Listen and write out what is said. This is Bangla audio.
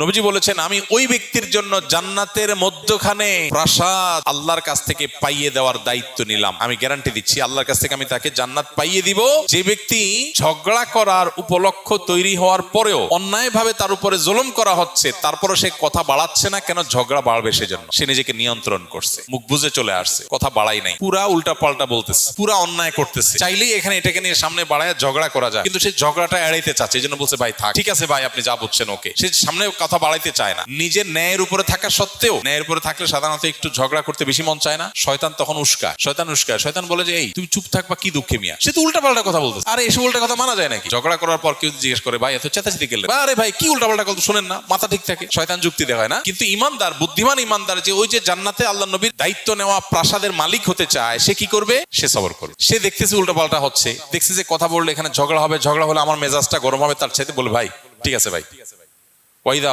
নবীজি বলেছেন, আমি ওই ব্যক্তির জন্য জান্নাতের মধ্যখানে প্রাসাদ আল্লাহর কাছ থেকে পাইয়ে দেওয়ার দায়িত্ব নিলাম। আমি গ্যারান্টি দিচ্ছি আল্লাহর কাছ থেকে আমি তাকে জান্নাত পাইয়ে দিব। যে ব্যক্তি ঝগড়া করার উপলক্ষ তৈরি হওয়ার পরেও অন্যায়ভাবে তার উপরে জুলুম করা হচ্ছে, তারপরে সে কথা বাড়াচ্ছে না, কেন? ঝগড়া বাড়বে সেজন্য। সে নিজেকে নিয়ন্ত্রণ করছে, মুখ বুজে চলে আসছে, কথা বাড়াই নাই, পুরা উল্টা পাল্টা বলতেছে, পুরা অন্যায় করতেছে। চাইলেই এখানে এটাকে নিয়ে সামনে বাড়ায় ঝগড়া করা যায়, কিন্তু সে ঝগড়াটা এড়াইতে চাচ্ছে, এই জন্য বলছে ভাই থাক, ঠিক আছে ভাই আপনি যা বুঝছেন ওকে। সে সামনে কথা বাড়াইতে চায় না। নিজের ন্যায়ের উপরে থাকা সত্ত্বেও, ন্যায়ের উপরে থাকলে সাধারণত একটু ঝগড়া করতে বেশি মন চায় না। শয়তান তখন উস্কায়, শয়তান বলে যে এই তুমি চুপ থাকবা, কি দুঃখে মিয়া। সে তো উল্টা পাল্টা কথা বলতেছে। আরে এসব উল্টা কথা মানা যায় নাকি? ঝগড়া করার পর কেউ জিজ্ঞেস করে ভাই এত চেঁচাচেঁতি গেলে, আরে ভাই কি উল্টা পাল্টা কথা শোনেন না, মাথা ঠিক থাকে। শয়তান যুক্তি দেখায় না। কিন্তু ইমানদার, বুদ্ধিমান ইমানদার, যে ওই যে জান্নাতে আল্লাহ নবীর দায়িত্ব নেওয়া প্রাসাদের মালিক হতে চায়, সে কি করবে? সে সবর করবে। সে দেখতেছে উল্টা পাল্টা হচ্ছে, দেখছে যে কথা বললে এখানে ঝগড়া হবে, ঝগড়া হলে আমার মেজাজটা গরম হবে, তার চাইতে বলে ভাই ঠিক আছে ভাই। ওয়াইদা